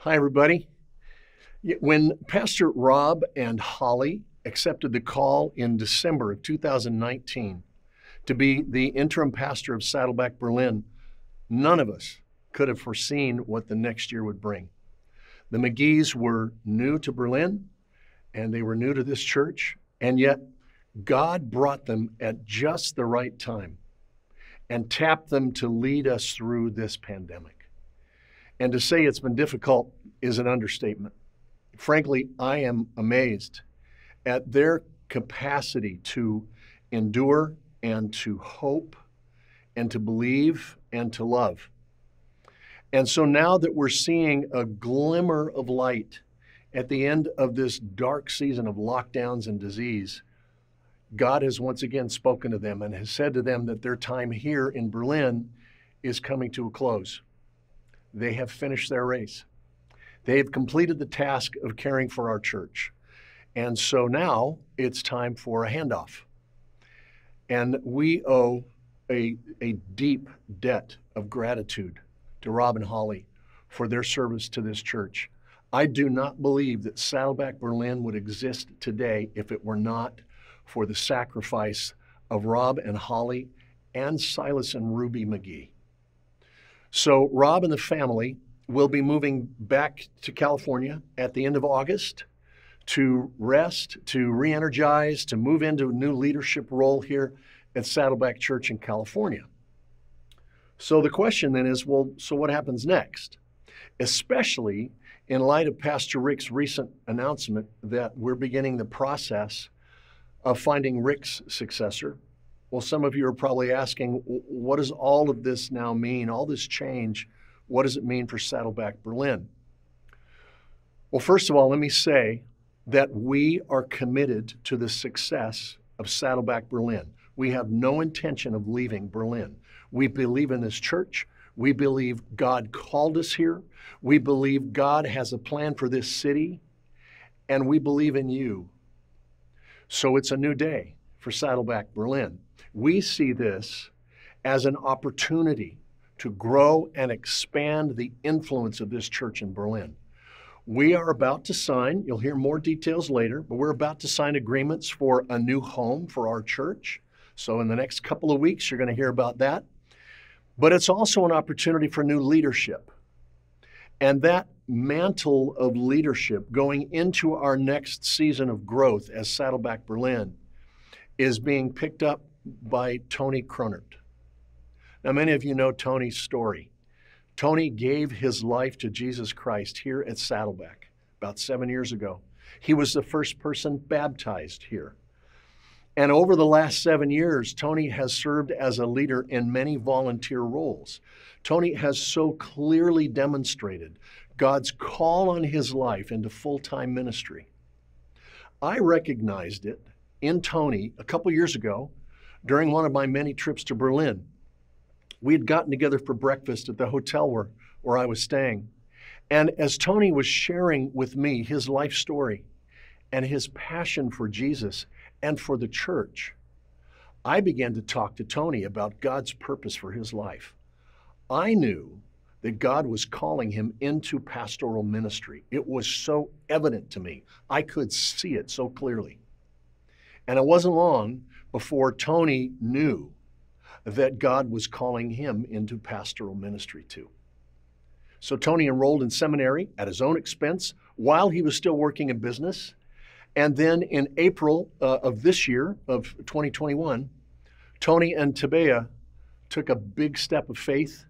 Hi, everybody. When Pastor Rob and Holly accepted the call in December of 2019 to be the interim pastor of Saddleback Berlin, none of us could have foreseen what the next year would bring. The McGees were new to Berlin, and they were new to this church, and yet God brought them at just the right time and tapped them to lead us through this pandemic. And to say it's been difficult is an understatement. Frankly, I am amazed at their capacity to endure and to hope and to believe and to love. And so now that we're seeing a glimmer of light at the end of this dark season of lockdowns and disease, God has once again spoken to them and has said to them that their time here in Berlin is coming to a close. They have finished their race. They have completed the task of caring for our church. And so now it's time for a handoff. And we owe a deep debt of gratitude to Rob and Holly for their service to this church. I do not believe that Saddleback Berlin would exist today if it were not for the sacrifice of Rob and Holly and Silas and Ruby McGee. So Rob and the family will be moving back to California at the end of August to rest, to re-energize, to move into a new leadership role here at Saddleback Church in California. So the question then is, well, so what happens next? Especially in light of Pastor Rick's recent announcement that we're beginning the process of finding Rick's successor. Well, some of you are probably asking, what does all of this now mean? All this change, what does it mean for Saddleback Berlin? Well, first of all, let me say that we are committed to the success of Saddleback Berlin. We have no intention of leaving Berlin. We believe in this church. We believe God called us here. We believe God has a plan for this city, and we believe in you. So it's a new day for Saddleback Berlin. We see this as an opportunity to grow and expand the influence of this church in Berlin. We are about to sign, you'll hear more details later, but we're about to sign agreements for a new home for our church. So in the next couple of weeks, you're going to hear about that. But it's also an opportunity for new leadership. And that mantle of leadership going into our next season of growth as Saddleback Berlin is being picked up by Tony Krönert. Now, many of you know Tony's story. Tony gave his life to Jesus Christ here at Saddleback about 7 years ago. He was the first person baptized here. And over the last 7 years, Tony has served as a leader in many volunteer roles. Tony has so clearly demonstrated God's call on his life into full-time ministry. I recognized it in Tony a couple years ago during one of my many trips to Berlin. We had gotten together for breakfast at the hotel where I was staying. And as Tony was sharing with me his life story and his passion for Jesus and for the church, I began to talk to Tony about God's purpose for his life. I knew that God was calling him into pastoral ministry. It was so evident to me. I could see it so clearly. And it wasn't long before Tony knew that God was calling him into pastoral ministry too. So Tony enrolled in seminary at his own expense while he was still working in business. And then in April of this year, of 2021, Tony and Tabea took a big step of faith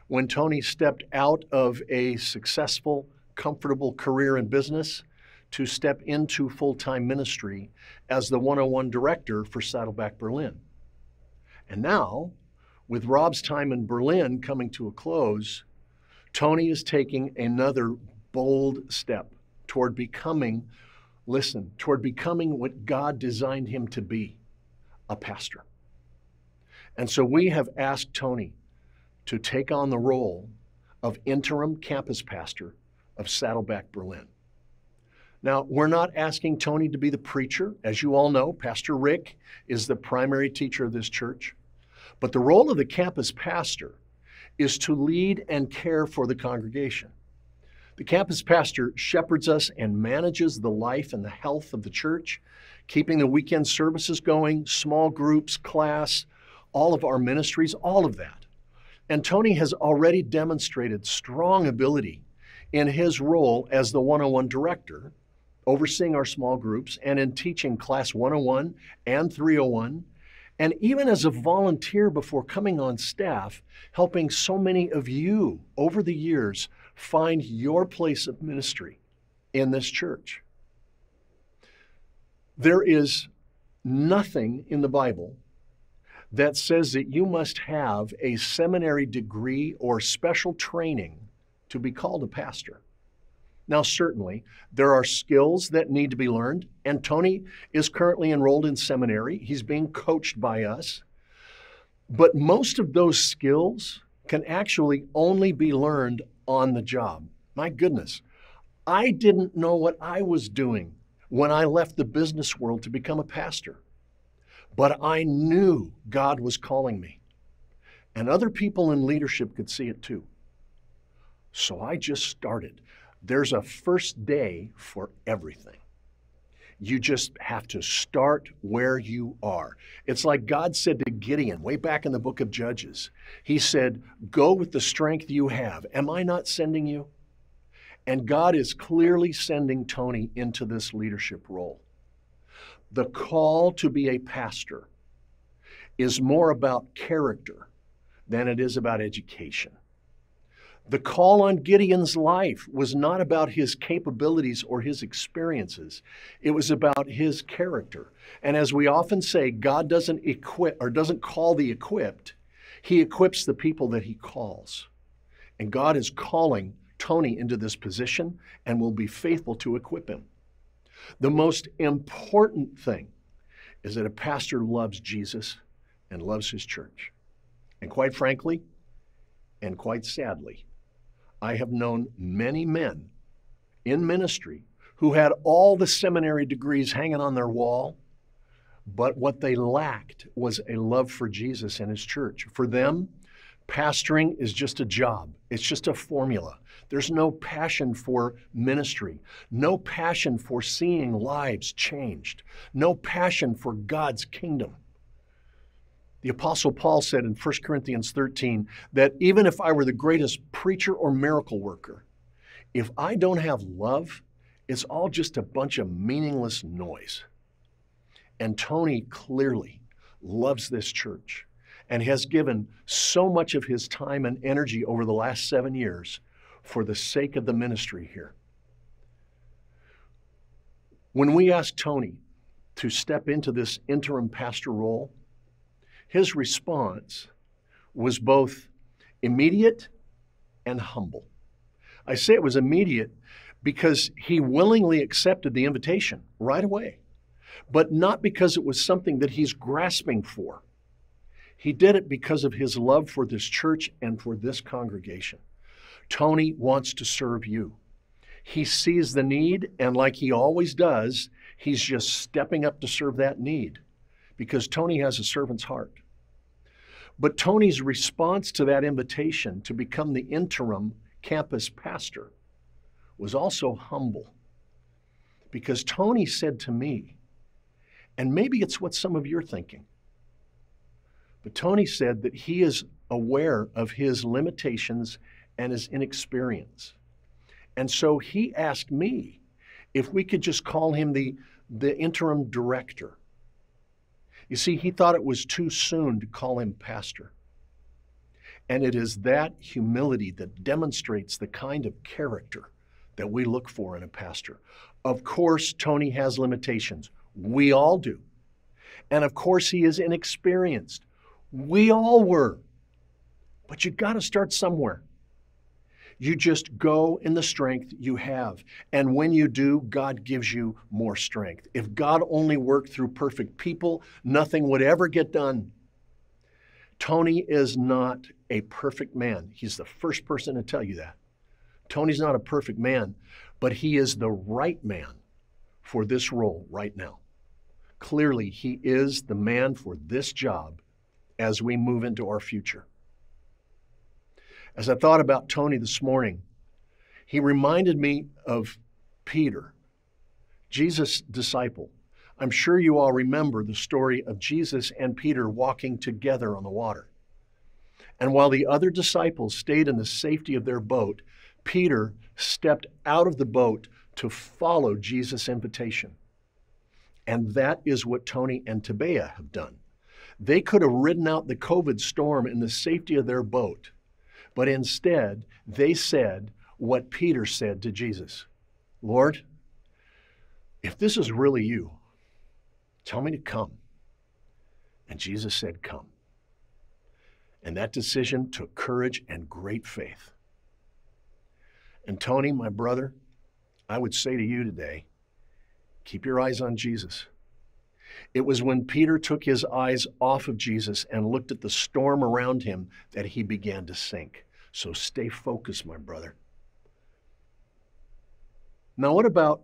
when Tony stepped out of a successful, comfortable career in business to step into full-time ministry as the 101 director for Saddleback Berlin. And now, with Rob's time in Berlin coming to a close, Tony is taking another bold step toward becoming what God designed him to be, a pastor. And so we have asked Tony to take on the role of interim campus pastor of Saddleback Berlin. Now, we're not asking Tony to be the preacher. As you all know, Pastor Rick is the primary teacher of this church. But the role of the campus pastor is to lead and care for the congregation. The campus pastor shepherds us and manages the life and the health of the church, keeping the weekend services going, small groups, class, all of our ministries, all of that. And Tony has already demonstrated strong ability in his role as the 101 director, overseeing our small groups and in teaching class 101 and 301, and even as a volunteer before coming on staff, helping so many of you over the years find your place of ministry in this church. There is nothing in the Bible that says that you must have a seminary degree or special training to be called a pastor. Now, certainly, there are skills that need to be learned, and Tony is currently enrolled in seminary. He's being coached by us. But most of those skills can actually only be learned on the job. My goodness, I didn't know what I was doing when I left the business world to become a pastor. But I knew God was calling me. And other people in leadership could see it too. So I just started. There's a first day for everything. You just have to start where you are. It's like God said to Gideon way back in the book of Judges. He said, go with the strength you have. Am I not sending you? And God is clearly sending Tony into this leadership role. The call to be a pastor is more about character than it is about education. The call on Gideon's life was not about his capabilities or his experiences. It was about his character. And as we often say, God doesn't equip or doesn't call the equipped. He equips the people that he calls. And God is calling Tony into this position and will be faithful to equip him. The most important thing is that a pastor loves Jesus and loves his church. And quite frankly, and quite sadly, I have known many men in ministry who had all the seminary degrees hanging on their wall, but what they lacked was a love for Jesus and his church. For them, pastoring is just a job. It's just a formula. There's no passion for ministry, no passion for seeing lives changed, no passion for God's kingdom. The Apostle Paul said in 1 Corinthians 13 that even if I were the greatest preacher or miracle worker, if I don't have love, it's all just a bunch of meaningless noise. And Tony clearly loves this church and has given so much of his time and energy over the last 7 years for the sake of the ministry here. When we asked Tony to step into this interim pastor role, his response was both immediate and humble. I say it was immediate because he willingly accepted the invitation right away, but not because it was something that he's grasping for. He did it because of his love for this church and for this congregation. Tony wants to serve you. He sees the need, and like he always does, he's just stepping up to serve that need because Tony has a servant's heart. But Tony's response to that invitation to become the interim campus pastor was also humble because Tony said to me, and maybe it's what some of you are thinking, but Tony said that he is aware of his limitations and his inexperience. And so he asked me if we could just call him the interim director. You see, he thought it was too soon to call him pastor. And it is that humility that demonstrates the kind of character that we look for in a pastor. Of course, Tony has limitations. We all do. And of course, he is inexperienced. We all were. But you got to start somewhere. You just go in the strength you have. And when you do, God gives you more strength. If God only worked through perfect people, nothing would ever get done. Tony is not a perfect man. He's the first person to tell you that. Tony's not a perfect man, but he is the right man for this role right now. Clearly, he is the man for this job as we move into our future. As I thought about Tony this morning, He reminded me of Peter, Jesus' disciple. I'm sure you all remember the story of Jesus and Peter walking together on the water. And while the other disciples stayed in the safety of their boat, Peter stepped out of the boat to follow Jesus' invitation. And that is what Tony and Tabea have done. They could have ridden out the COVID storm in the safety of their boat, but instead they said what Peter said to Jesus. Lord, if this is really you, tell me to come. And Jesus said, come. And that decision took courage and great faith. And Tony, my brother, I would say to you today, keep your eyes on Jesus. It was when Peter took his eyes off of Jesus and looked at the storm around him that he began to sink. So stay focused, my brother. Now, what about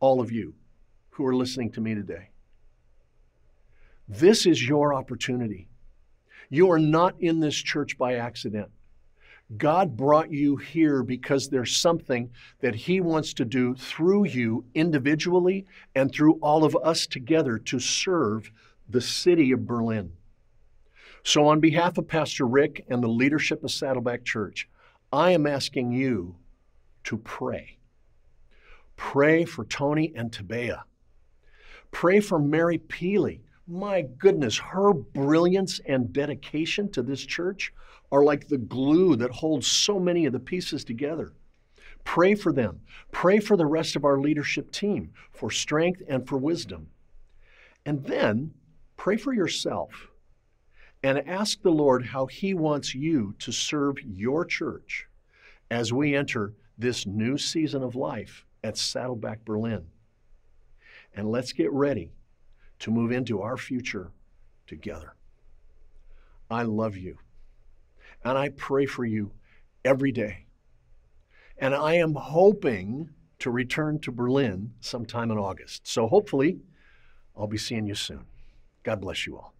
all of you who are listening to me today? This is your opportunity. You are not in this church by accident. God brought you here because there's something that He wants to do through you individually and through all of us together to serve the city of Berlin. So on behalf of Pastor Rick and the leadership of Saddleback Church, I am asking you to pray. Pray for Tony and Tabea. Pray for Mary Peely. My goodness, her brilliance and dedication to this church are like the glue that holds so many of the pieces together. Pray for them. Pray for the rest of our leadership team for strength and for wisdom. And then pray for yourself and ask the Lord how He wants you to serve your church as we enter this new season of life at Saddleback Berlin. And let's get ready to move into our future together. I love you, and I pray for you every day. And I am hoping to return to Berlin sometime in August. So hopefully, I'll be seeing you soon. God bless you all.